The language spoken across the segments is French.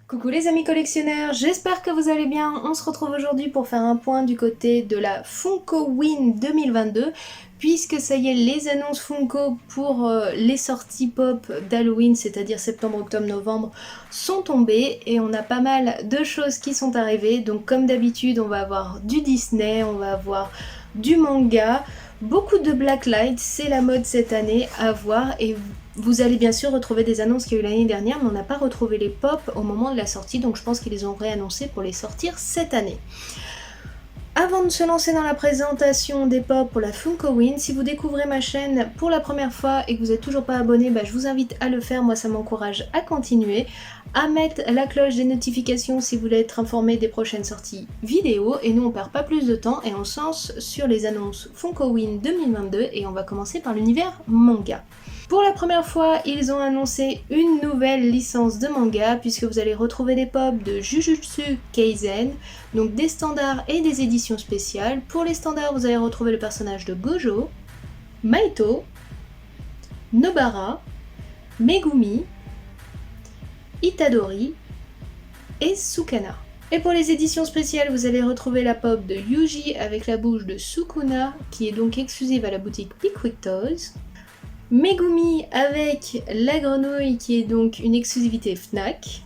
Coucou les amis collectionneurs, j'espère que vous allez bien. On se retrouve aujourd'hui pour faire un point du côté de la Funkoween 2022, puisque ça y est, les annonces Funko pour les sorties pop d'Halloween, c'est-à-dire septembre, octobre, novembre, sont tombées et on a pas mal de choses qui sont arrivées. Donc comme d'habitude, on va avoir du Disney, on va avoir du manga, beaucoup de Blacklight, c'est la mode cette année à voir et vous allez bien sûr retrouver des annonces qu'il y a eu l'année dernière, mais on n'a pas retrouvé les pop au moment de la sortie, donc je pense qu'ils les ont réannoncés pour les sortir cette année. Avant de se lancer dans la présentation des pop pour la Funkoween, si vous découvrez ma chaîne pour la première fois et que vous n'êtes toujours pas abonné, je vous invite à le faire, moi ça m'encourage à continuer, à mettre la cloche des notifications si vous voulez être informé des prochaines sorties vidéo, et nous on perd pas plus de temps et on se lance sur les annonces Funkoween 2022 et on va commencer par l'univers manga. Pour la première fois, ils ont annoncé une nouvelle licence de manga puisque vous allez retrouver des pop de Jujutsu Kaisen, donc des standards et des éditions spéciales. Pour les standards, vous allez retrouver le personnage de Gojo, Maito, Nobara, Megumi, Itadori et Sukuna. Et pour les éditions spéciales, vous allez retrouver la pop de Yuji avec la bouche de Sukuna qui est donc exclusive à la boutique Pickwick Toys. Megumi avec la grenouille qui est donc une exclusivité Fnac.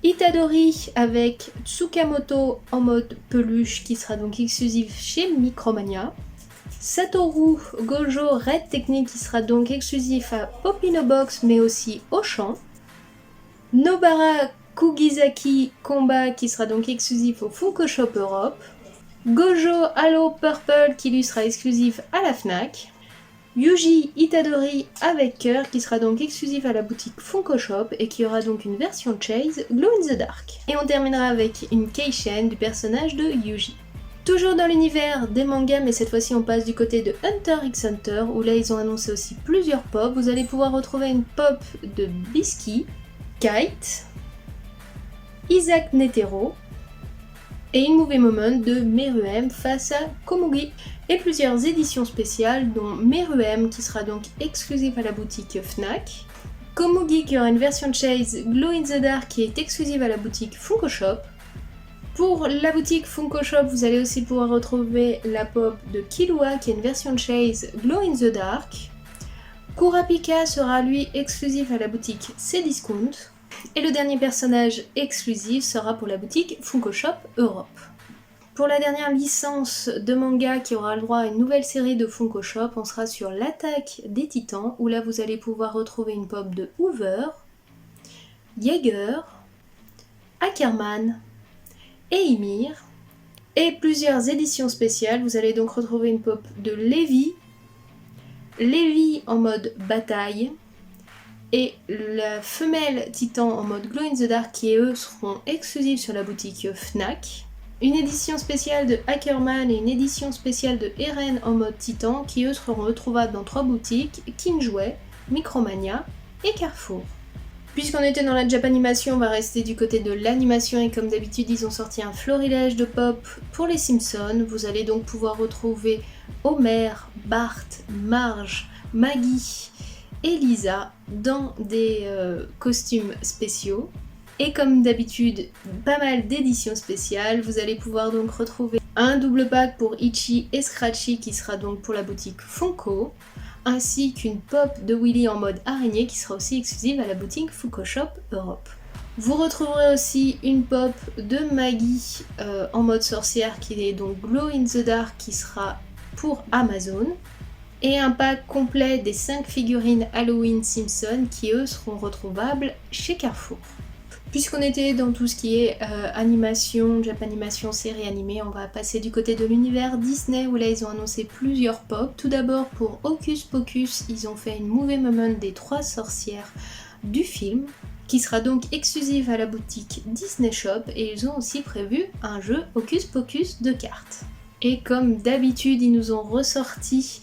Itadori avec Tsukamoto en mode peluche qui sera donc exclusif chez Micromania. Satoru Gojo Red Technique qui sera donc exclusif à Popinobox mais aussi Auchan. Nobara Kugizaki Combat qui sera donc exclusif au Funko Shop Europe. Gojo Halo Purple qui lui sera exclusif à la Fnac. Yuji Itadori avec cœur qui sera donc exclusif à la boutique Funko Shop et qui aura donc une version Chase Glow in the Dark. Et on terminera avec une Keishen du personnage de Yuji. Toujours dans l'univers des mangas, mais cette fois-ci on passe du côté de Hunter x Hunter où là ils ont annoncé aussi plusieurs pop. Vous allez pouvoir retrouver une pop de Bisky, Kite, Isaac Netero et une Movie Moment de Meruem face à Komugi. Et plusieurs éditions spéciales dont Meruem qui sera donc exclusive à la boutique Fnac, Komugi qui aura une version Chase Glow in the Dark qui est exclusive à la boutique Funko Shop. Pour la boutique Funko Shop, vous allez aussi pouvoir retrouver la pop de Killua qui est une version Chase Glow in the Dark. Kurapika sera lui exclusif à la boutique Cdiscount. Et le dernier personnage exclusif sera pour la boutique Funko Shop Europe. Pour la dernière licence de manga qui aura le droit à une nouvelle série de Funko Shop, on sera sur l'Attaque des Titans, où là vous allez pouvoir retrouver une pop de Hoover, Jaeger, Ackerman et Ymir. Et plusieurs éditions spéciales, vous allez donc retrouver une pop de Levi, Levi en mode bataille, et la femelle Titan en mode Glow in the Dark qui eux seront exclusifs sur la boutique Fnac. Une édition spéciale de Ackerman et une édition spéciale de Eren en mode Titan qui eux seront retrouvables dans 3 boutiques, Kinjouet, Micromania et Carrefour. Puisqu'on était dans la Japanimation, on va rester du côté de l'animation et comme d'habitude ils ont sorti un florilège de pop pour les Simpsons. Vous allez donc pouvoir retrouver Homer, Bart, Marge, Maggie et Lisa dans des costumes spéciaux. Et comme d'habitude, pas mal d'éditions spéciales. Vous allez pouvoir donc retrouver un double pack pour Itchy et Scratchy qui sera donc pour la boutique Funko, ainsi qu'une pop de Willy en mode araignée qui sera aussi exclusive à la boutique Funko Shop Europe. Vous retrouverez aussi une pop de Maggie en mode sorcière qui est donc Glow in the Dark qui sera pour Amazon. Et un pack complet des 5 figurines Halloween Simpson qui eux seront retrouvables chez Carrefour. Puisqu'on était dans tout ce qui est animation, Japanimation, série animée, on va passer du côté de l'univers Disney où là ils ont annoncé plusieurs pop. Tout d'abord pour Hocus Pocus, ils ont fait une movie moment des 3 sorcières du film qui sera donc exclusive à la boutique Disney Shop et ils ont aussi prévu un jeu Hocus Pocus de cartes. Et comme d'habitude, ils nous ont ressorti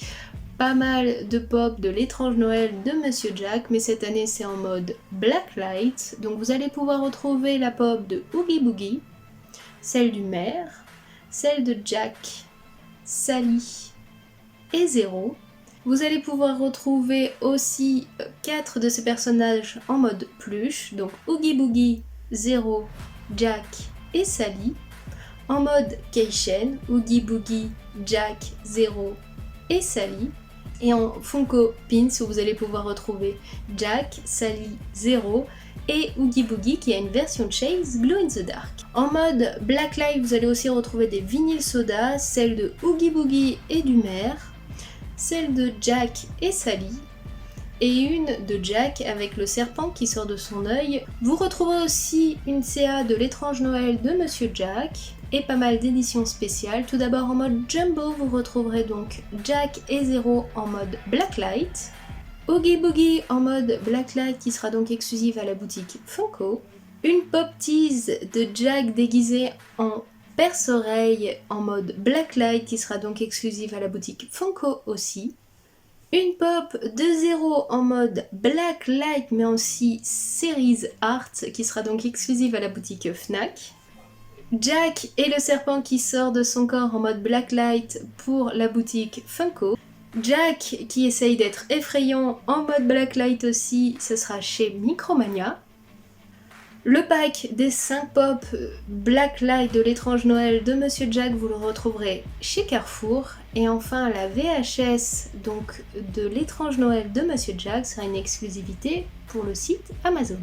pas mal de pop de l'étrange Noël de Monsieur Jack, mais cette année c'est en mode Blacklight. Donc vous allez pouvoir retrouver la pop de Oogie Boogie, celle du maire, celle de Jack, Sally et Zero. Vous allez pouvoir retrouver aussi 4 de ces personnages en mode pluche, donc Oogie Boogie, Zero, Jack et Sally. En mode Keishen, Oogie Boogie, Jack, Zero et Sally. Et en Funko Pins où vous allez pouvoir retrouver Jack, Sally, Zero et Oogie Boogie qui a une version de Chase Glow in the Dark. En mode Black Light, vous allez aussi retrouver des vinyles soda, celle de Oogie Boogie et du maire, celle de Jack et Sally, et une de Jack avec le serpent qui sort de son œil. Vous retrouverez aussi une CA de l'étrange Noël de Monsieur Jack, et pas mal d'éditions spéciales. Tout d'abord en mode Jumbo, vous retrouverez donc Jack et Zero en mode Blacklight, Oogie Boogie en mode Blacklight qui sera donc exclusive à la boutique Funko, une pop tease de Jack déguisé en perce-oreille en mode Blacklight qui sera donc exclusive à la boutique Funko aussi, une pop de Zero en mode Blacklight mais aussi Series Art qui sera donc exclusive à la boutique Fnac, Jack et le serpent qui sort de son corps en mode Blacklight pour la boutique Funko, Jack qui essaye d'être effrayant en mode Blacklight aussi, ce sera chez Micromania. Le pack des 5 pop Blacklight de l'étrange Noël de Monsieur Jack, vous le retrouverez chez Carrefour. Et enfin la VHS donc de l'étrange Noël de Monsieur Jack sera une exclusivité pour le site Amazon.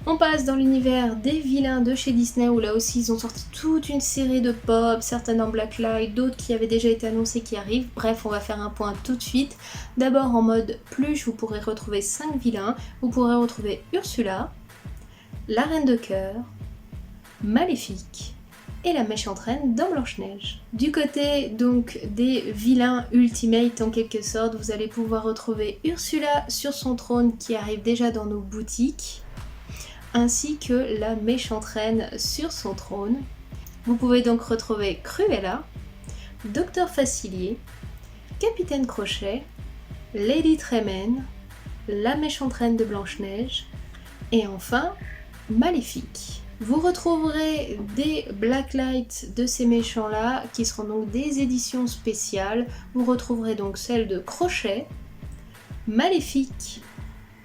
On passe dans l'univers des vilains de chez Disney où là aussi ils ont sorti toute une série de pop, certaines en Blacklight, d'autres qui avaient déjà été annoncées qui arrivent. Bref, on va faire un point tout de suite. D'abord en mode pluche, vous pourrez retrouver 5 vilains. Vous pourrez retrouver Ursula, la Reine de Cœur, Maléfique et la méchante reine dans Blanche-Neige. Du côté donc des vilains Ultimate en quelque sorte, vous allez pouvoir retrouver Ursula sur son trône qui arrive déjà dans nos boutiques, ainsi que la méchante reine sur son trône. Vous pouvez donc retrouver Cruella, Docteur Facilier, Capitaine Crochet, Lady Tremaine, la méchante reine de Blanche-Neige et enfin Maléfique. Vous retrouverez des Blacklight de ces méchants-là qui seront donc des éditions spéciales. Vous retrouverez donc celles de Crochet, Maléfique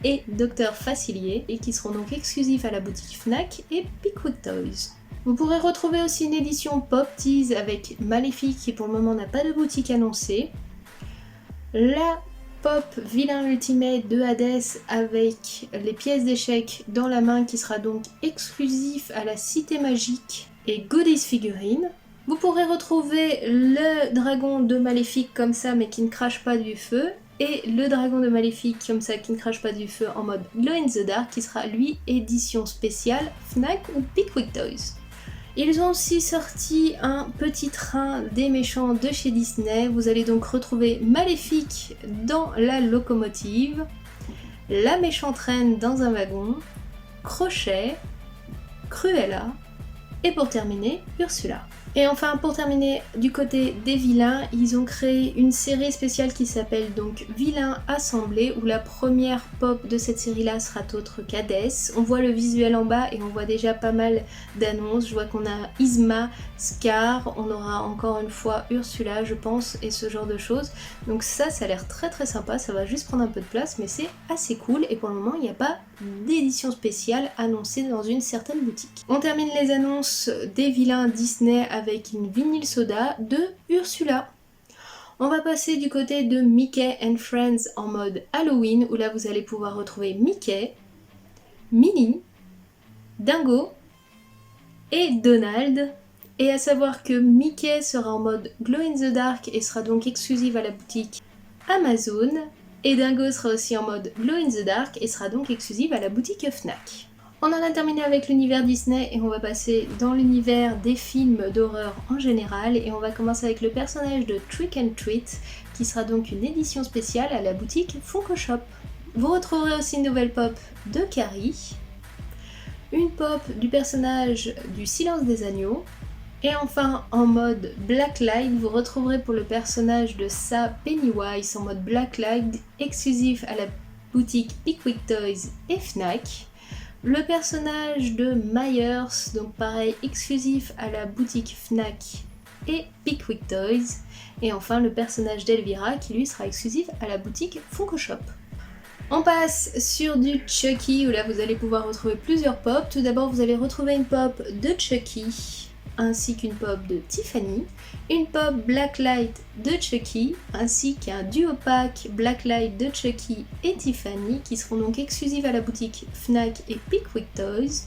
et Docteur Facilier et qui seront donc exclusifs à la boutique Fnac et Pickwick Toys. Vous pourrez retrouver aussi une édition Pop Tease avec Maléfique qui pour le moment n'a pas de boutique annoncée. La Pop Villain Ultimate de Hades avec les pièces d'échecs dans la main qui sera donc exclusif à la Cité Magique et Goodies Figurine. Vous pourrez retrouver le dragon de Maléfique comme ça mais qui ne crache pas du feu et le dragon de Maléfique comme ça qui ne crache pas du feu en mode Glow in the Dark qui sera lui édition spéciale Fnac ou Pickwick Toys. Ils ont aussi sorti un petit train des méchants de chez Disney. Vous allez donc retrouver Maléfique dans la locomotive, la méchante reine dans un wagon, Crochet, Cruella et pour terminer Ursula. Et enfin pour terminer du côté des vilains, ils ont créé une série spéciale qui s'appelle donc Vilains Assemblés où la première pop de cette série là sera autre qu'Hadès. On voit le visuel en bas et on voit déjà pas mal d'annonces. Je vois qu'on a Yzma, Scar, on aura encore une fois Ursula je pense et ce genre de choses. Donc ça a l'air très très sympa, ça va juste prendre un peu de place mais c'est assez cool et pour le moment il n'y a pas d'édition spéciale annoncée dans une certaine boutique. On termine les annonces des vilains Disney avec une vinyle soda de Ursula. On va passer du côté de Mickey and Friends en mode Halloween où là vous allez pouvoir retrouver Mickey, Minnie, Dingo et Donald. Et à savoir que Mickey sera en mode Glow in the Dark et sera donc exclusive à la boutique Amazon. Et Dingo sera aussi en mode Glow in the Dark et sera donc exclusive à la boutique Fnac. On en a terminé avec l'univers Disney et on va passer dans l'univers des films d'horreur en général et on va commencer avec le personnage de Trick and Treat qui sera donc une édition spéciale à la boutique Funko Shop. Vous retrouverez aussi une nouvelle pop de Carrie, une pop du personnage du Silence des Agneaux et enfin en mode Blacklight vous retrouverez pour le personnage de Sa Pennywise en mode Blacklight exclusif à la boutique Pickwick Toys et Fnac. Le personnage de Myers, donc pareil, exclusif à la boutique Fnac et Pickwick Toys. Et enfin le personnage d'Elvira qui lui sera exclusif à la boutique Funko Shop. On passe sur du Chucky où là vous allez pouvoir retrouver plusieurs pops. Tout d'abord vous allez retrouver une pop de Chucky ainsi qu'une pop de Tiffany, une pop Blacklight de Chucky ainsi qu'un duo pack Blacklight de Chucky et Tiffany qui seront donc exclusives à la boutique Fnac et Pickwick Toys.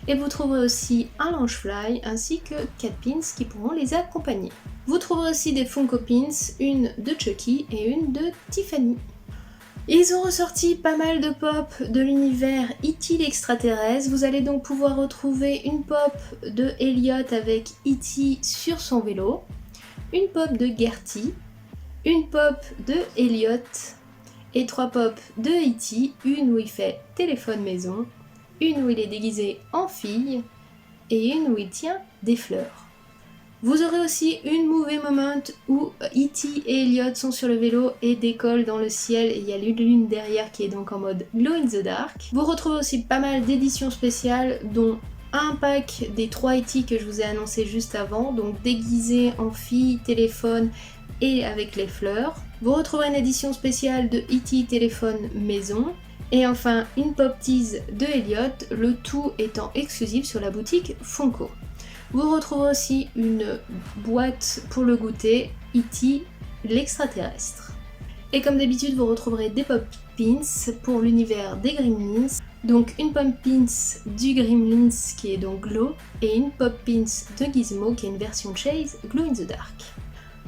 Et vous trouverez aussi un Loungefly ainsi que 4 pins qui pourront les accompagner. Vous trouverez aussi des Funko Pins, une de Chucky et une de Tiffany. Ils ont ressorti pas mal de pop de l'univers E.T. l'extraterrestre. Vous allez donc pouvoir retrouver une pop de Elliot avec E.T. sur son vélo, une pop de Gertie, une pop de Elliot et 3 pop de E.T. Une où il fait téléphone maison, une où il est déguisé en fille et une où il tient des fleurs. Vous aurez aussi une movie moment où E.T. et Elliot sont sur le vélo et décollent dans le ciel et il y a une lune derrière qui est donc en mode glow in the dark. Vous retrouvez aussi pas mal d'éditions spéciales dont un pack des 3 E.T. que je vous ai annoncé juste avant, donc déguisé en fille, téléphone et avec les fleurs. Vous retrouverez une édition spéciale de E.T. téléphone maison. Et enfin une pop tease de Elliot, le tout étant exclusif sur la boutique Funko. Vous retrouverez aussi une boîte pour le goûter, E.T. l'extraterrestre. Et comme d'habitude, vous retrouverez des pop pins pour l'univers des Gremlins. Donc une pop pins du Gremlins qui est donc Glow et une pop pins de Gizmo qui est une version Chase Glow in the Dark.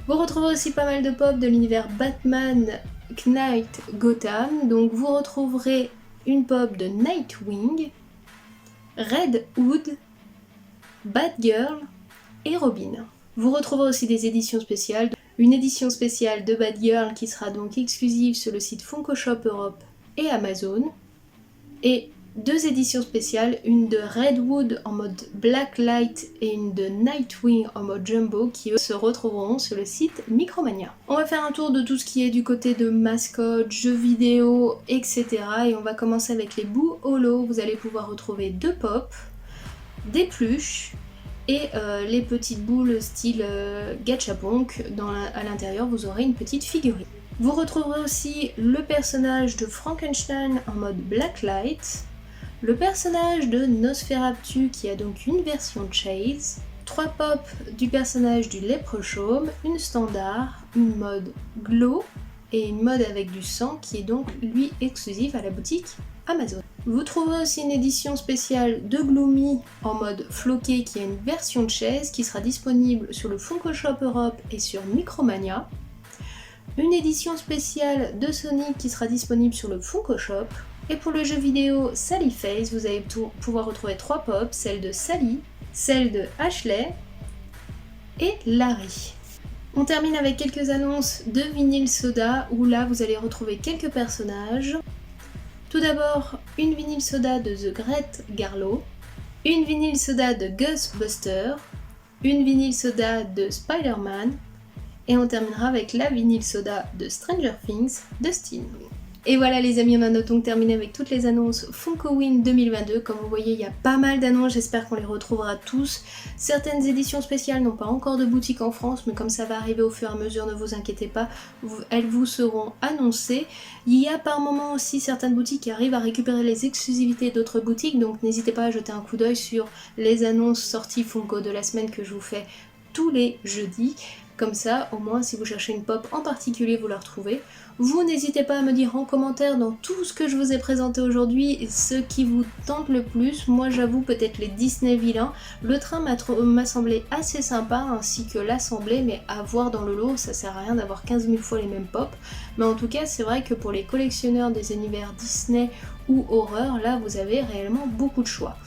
Vous retrouverez aussi pas mal de pop de l'univers Batman Knight Gotham. Donc vous retrouverez une pop de Nightwing, Red Hood, Batgirl et Robin. Vous retrouverez aussi des éditions spéciales. Une édition spéciale de Batgirl qui sera donc exclusive sur le site Funko Shop Europe et Amazon. Et 2 éditions spéciales, une de Redwood en mode Blacklight et une de Nightwing en mode Jumbo qui eux se retrouveront sur le site Micromania. On va faire un tour de tout ce qui est du côté de mascottes, jeux vidéo, etc. Et on va commencer avec les bouts holo. Vous allez pouvoir retrouver 2 pop, des pluches et les petites boules style Gachapon. À l'intérieur vous aurez une petite figurine. Vous retrouverez aussi le personnage de Frankenstein en mode Blacklight, le personnage de Nosferatu qui a donc une version Chase, 3 pop du personnage du Leprechaun, une standard, une mode Glow et une mode avec du sang qui est donc lui exclusive à la boutique Amazon. Vous trouverez aussi une édition spéciale de Gloomy en mode floqué qui a une version Chase qui sera disponible sur le Funko Shop Europe et sur Micromania. Une édition spéciale de Sonic qui sera disponible sur le Funko Shop. Et pour le jeu vidéo Sally Face, vous allez pouvoir retrouver 3 pops, celle de Sally, celle de Ashley et Larry. On termine avec quelques annonces de Vinyl Soda où là vous allez retrouver quelques personnages. Tout d'abord, une Vinyl Soda de The Great Garlow, une Vinyl Soda de Ghostbusters, une Vinyl Soda de Spider-Man, et on terminera avec la Vinyl Soda de Stranger Things, Dustin. Et voilà les amis, on a donc terminé avec toutes les annonces Funkoween 2022. Comme vous voyez, il y a pas mal d'annonces, j'espère qu'on les retrouvera tous. Certaines éditions spéciales n'ont pas encore de boutique en France, mais comme ça va arriver au fur et à mesure, ne vous inquiétez pas, elles vous seront annoncées. Il y a par moment aussi certaines boutiques qui arrivent à récupérer les exclusivités d'autres boutiques, donc n'hésitez pas à jeter un coup d'œil sur les annonces sorties Funko de la semaine que je vous fais tous les jeudis. Comme ça, au moins, si vous cherchez une pop en particulier, vous la retrouvez. Vous n'hésitez pas à me dire en commentaire dans tout ce que je vous ai présenté aujourd'hui ce qui vous tente le plus. Moi, j'avoue peut-être les Disney vilains. Le train m'a semblé assez sympa, ainsi que l'assemblée, mais à voir dans le lot, ça sert à rien d'avoir 15 000 fois les mêmes pop. Mais en tout cas, c'est vrai que pour les collectionneurs des univers Disney ou horreur, là, vous avez réellement beaucoup de choix.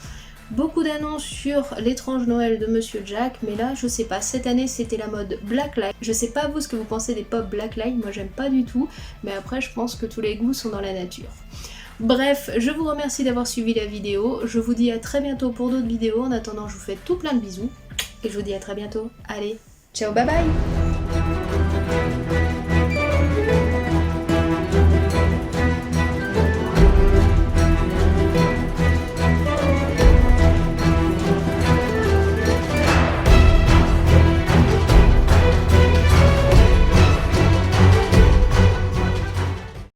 Beaucoup d'annonces sur l'étrange Noël de Monsieur Jack, mais là je sais pas, cette année c'était la mode Blacklight. Je sais pas vous ce que vous pensez des pop Blacklight, moi j'aime pas du tout, mais après je pense que tous les goûts sont dans la nature. Bref, je vous remercie d'avoir suivi la vidéo, je vous dis à très bientôt pour d'autres vidéos, en attendant je vous fais tout plein de bisous, et je vous dis à très bientôt, allez, ciao bye bye.